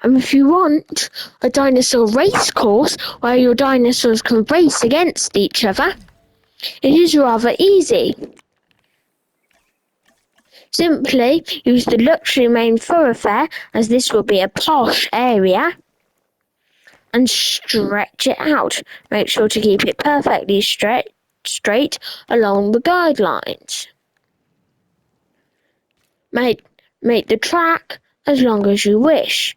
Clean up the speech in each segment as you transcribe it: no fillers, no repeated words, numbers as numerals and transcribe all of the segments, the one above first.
And if you want a dinosaur race course where your dinosaurs can race against each other, it is rather easy. Simply use the luxury main thoroughfare, as this will be a posh area, and stretch it out. Make sure to keep it perfectly straight along the guidelines. Make the track as long as you wish.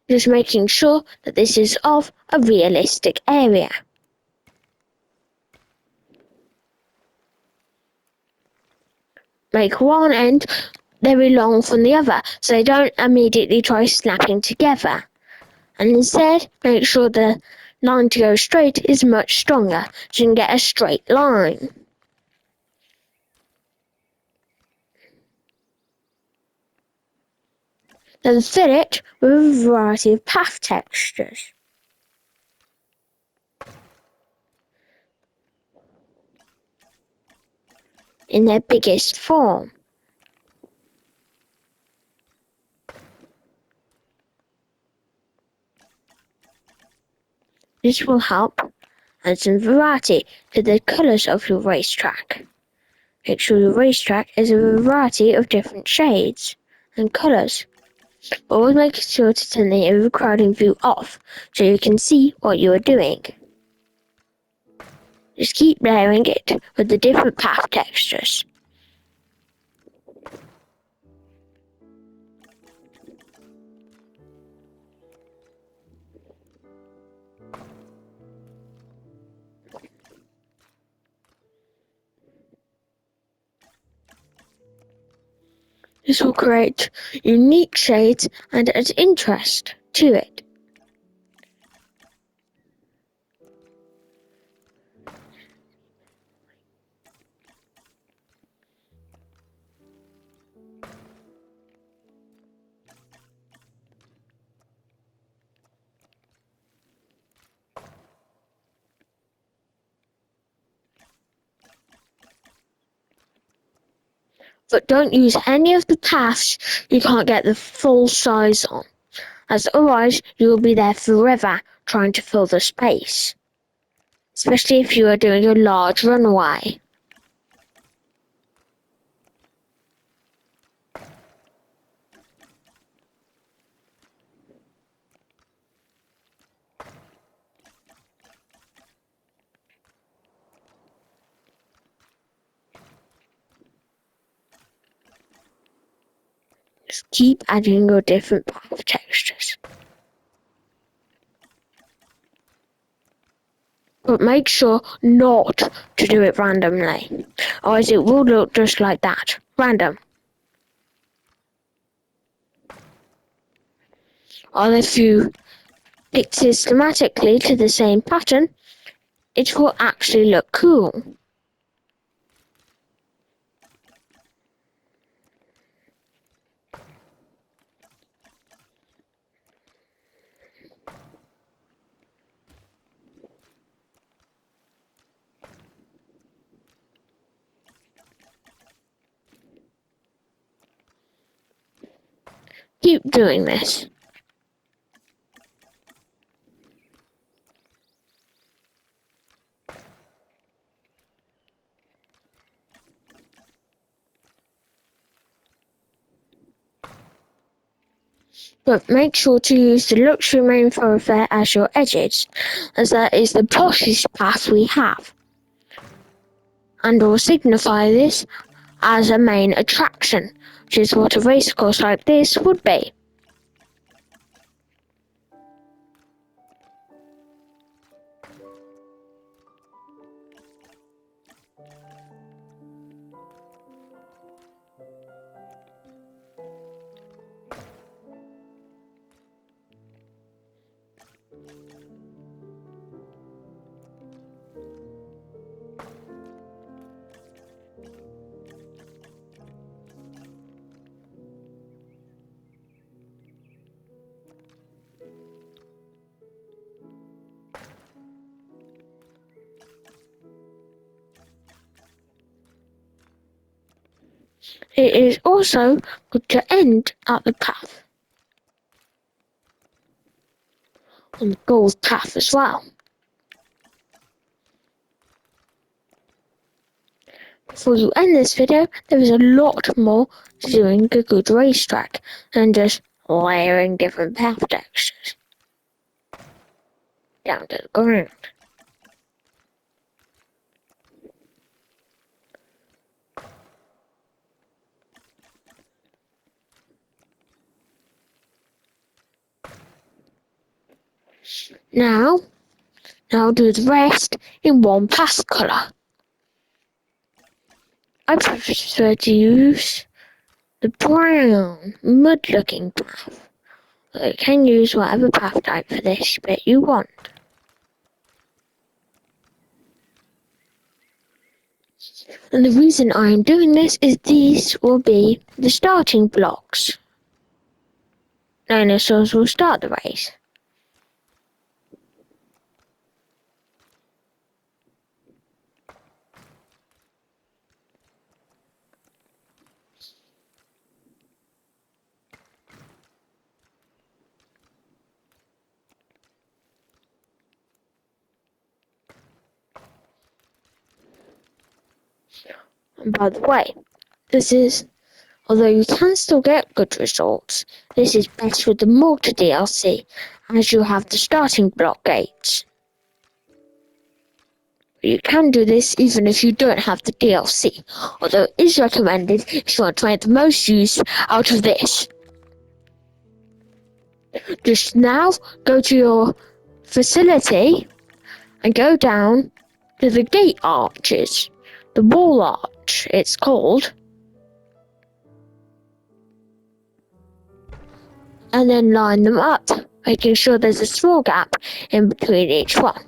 Just making sure that this is of a realistic area. Make one end very long from the other, so they don't immediately try snapping together. And instead, make sure the line to go straight is much stronger, so you can get a straight line. Then fill it with a variety of path textures. In their biggest form. This will help add some variety to the colours of your racetrack. Make sure your racetrack is a variety of different shades and colours. Always make sure to turn the overcrowding view off so you can see what you are doing. Just keep layering it with the different path textures. This will create unique shades and add interest to it. But don't use any of the paths you can't get the full size on, as otherwise you will be there forever trying to fill the space, especially if you are doing a large runway. Just keep adding your different path textures. But make sure not to do it randomly, otherwise it will look just like that, random. Or if you pick systematically to the same pattern, it will actually look cool. Keep doing this. But make sure to use the luxury main thoroughfare as your edges, as that is the poshest path we have, and will signify this as a main attraction, which is what a racecourse like this would be. It is also good to end at the path, on the goal path as well. Before you end this video, there is a lot more to doing a good racetrack than just layering different path textures down to the ground. Now do the rest in one path colour. I prefer to use the brown, mud-looking path. But you can use whatever path type for this bit you want. And the reason I am doing this is these will be the starting blocks. Dinosaurs will start the race. And by the way, although you can still get good results, this is best with the Malta DLC, as you have the starting block gates. You can do this even if you don't have the DLC, although it is recommended if you want to make the most use out of this. Just now, go to your facility and go down to the gate arches, the wall arch it's called, and then line them up, making sure there's a small gap in between each one.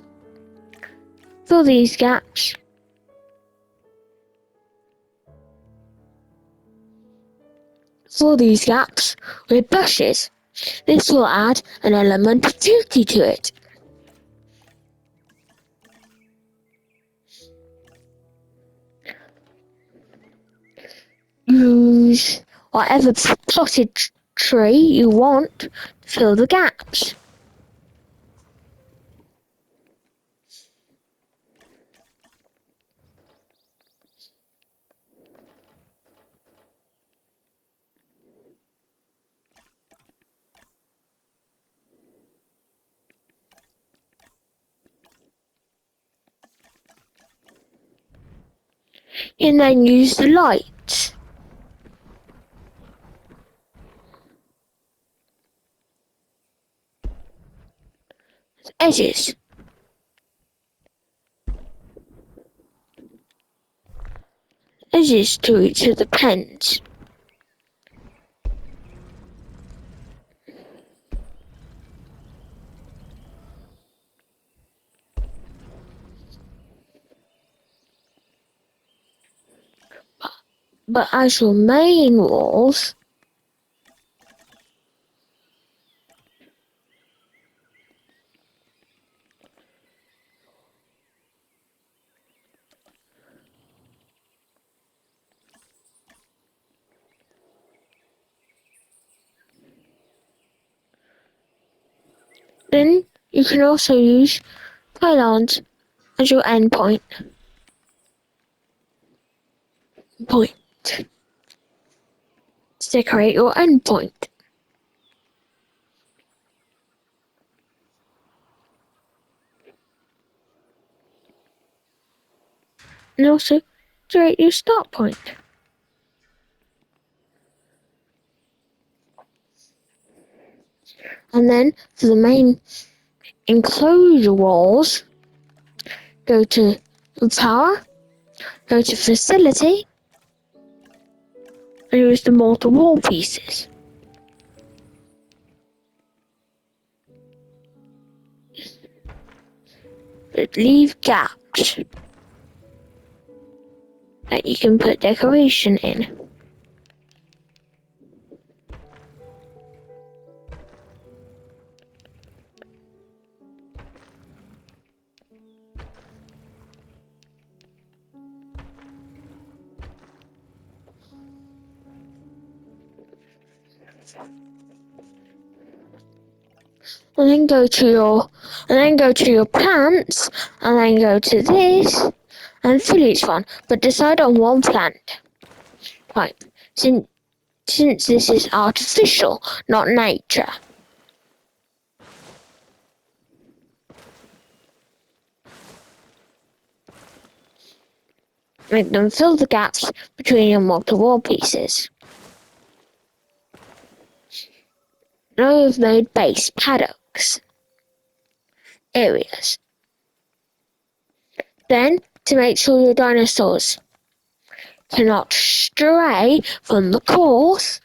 Fill these gaps with bushes. This will add an element of beauty to it. Use whatever potted tree you want to fill the gaps. And then use the lights. Edges. Edges to each of the pens. But as your main walls, then you can also use pylons as your end point. To decorate your end point. And also decorate your start point. And then for the main enclosure walls, go to power, go to facility, and use the mortar wall pieces. But leave gaps that you can put decoration in. And then go to your plants, and then go to this, and fill each one, but decide on one plant. Right, since this is artificial, not nature. Make them fill the gaps between your multi-wall pieces. Now you've made base paddocks areas. Then, to make sure your dinosaurs cannot stray from the course,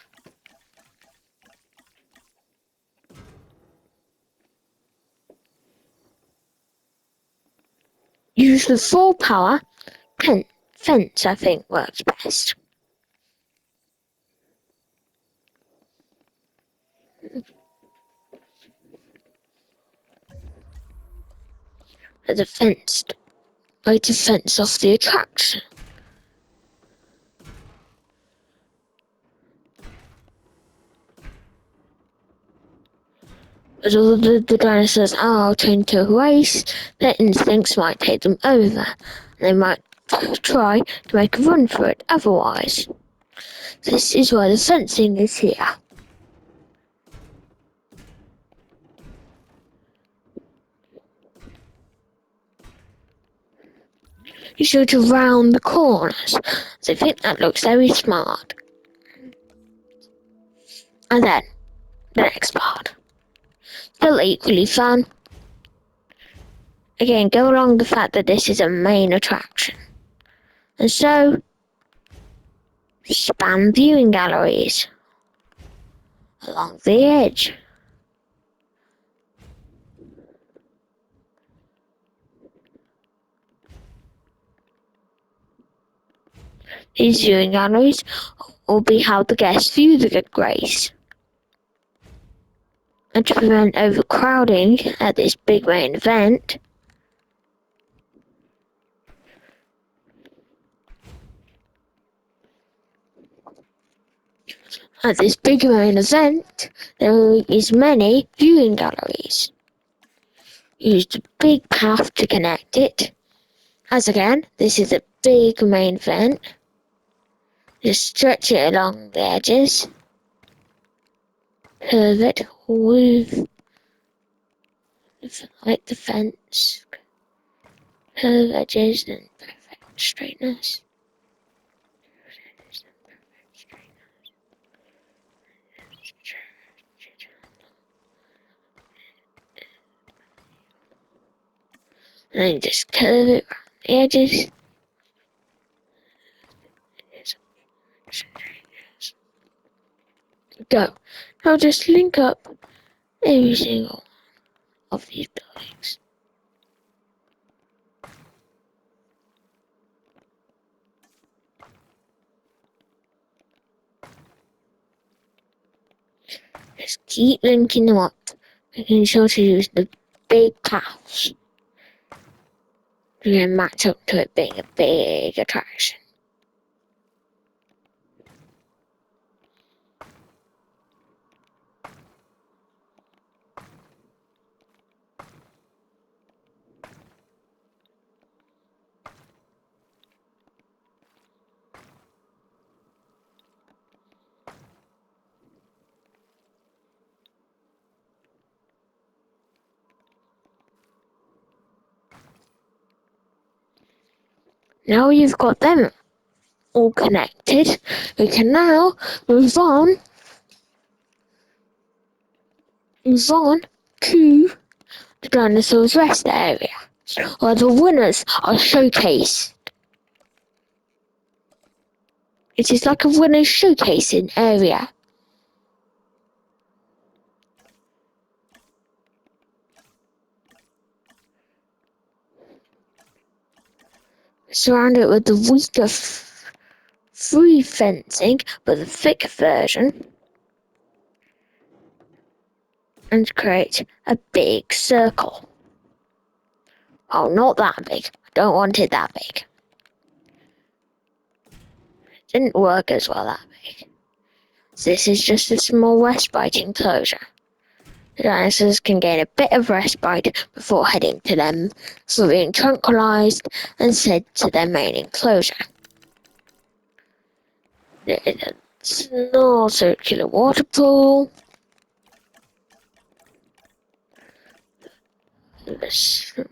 use the full power fence, I think, works best. As a fenced way to fence off the attraction. As all the dinosaurs are trained to race, their instincts might take them over, and they might try to make a run for it otherwise. This is why the fencing is here. You should round the corners. I think that looks very smart. And then, the next part. Still equally fun. Again, go along the fact that this is a main attraction. And so, span viewing galleries along the edge. These viewing galleries will be how the guests view the good grace. And to prevent overcrowding at this big main event, there is many viewing galleries. Use the big path to connect it. As again, this is a big main event. Just stretch it along the edges. Curve it with like the fence. Curve edges and perfect straightness. And then just curve it around the edges. Go. Now just link up every single one of these buildings. Just keep linking them up, making sure to use the big paths to match up to it being a big attraction. Now you've got them all connected, we can now move on to the dinosaurs rest area, where the winners are showcased. It is like a winners showcasing area. Surround it with the weaker free fencing, but the thick version, and create a big circle. Oh, not that big. I don't want it that big. It didn't work as well that big. This is just a small respite enclosure. The dinosaurs can gain a bit of respite before heading to them for being tranquilized and sent to their main enclosure. There's a small circular water pool. There's a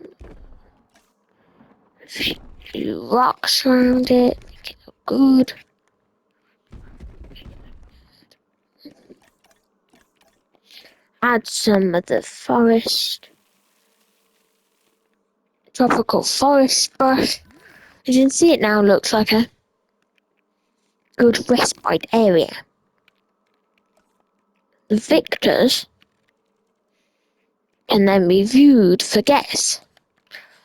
few rocks around it, make it look good. Add some of the tropical forest brush. As you can see, it now looks like a good respite area. The victors can then be viewed for guests,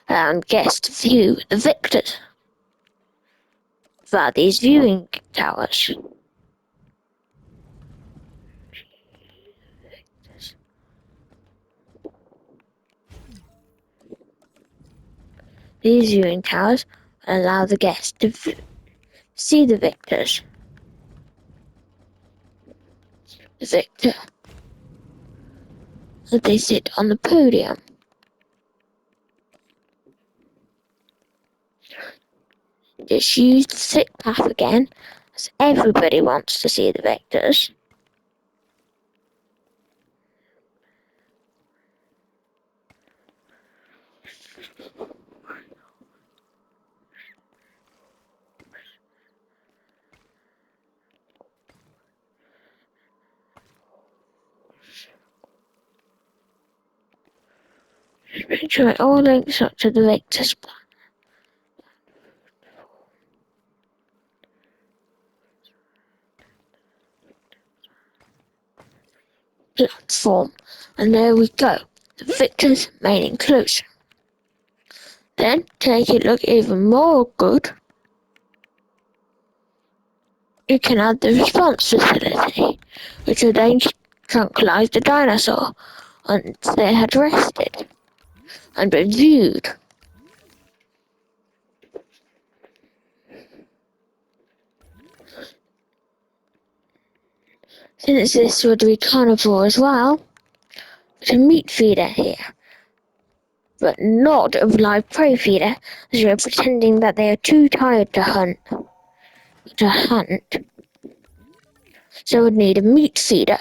and guests view the victors via these viewing towers. These viewing towers allow the guests to see the victors. The victor, as they sit on the podium. Just use the thick path again, as everybody wants to see the victors. Make sure it all links up to the victor's platform. And there we go, the victor's main enclosure. Then, to make it look even more good, you can add the response facility, which will then tranquilize the dinosaur once they had rested and been viewed. Since this would be carnivore as well, there's a meat feeder here, but not a live prey feeder, as we're pretending that they are too tired to hunt. So we'd need a meat feeder.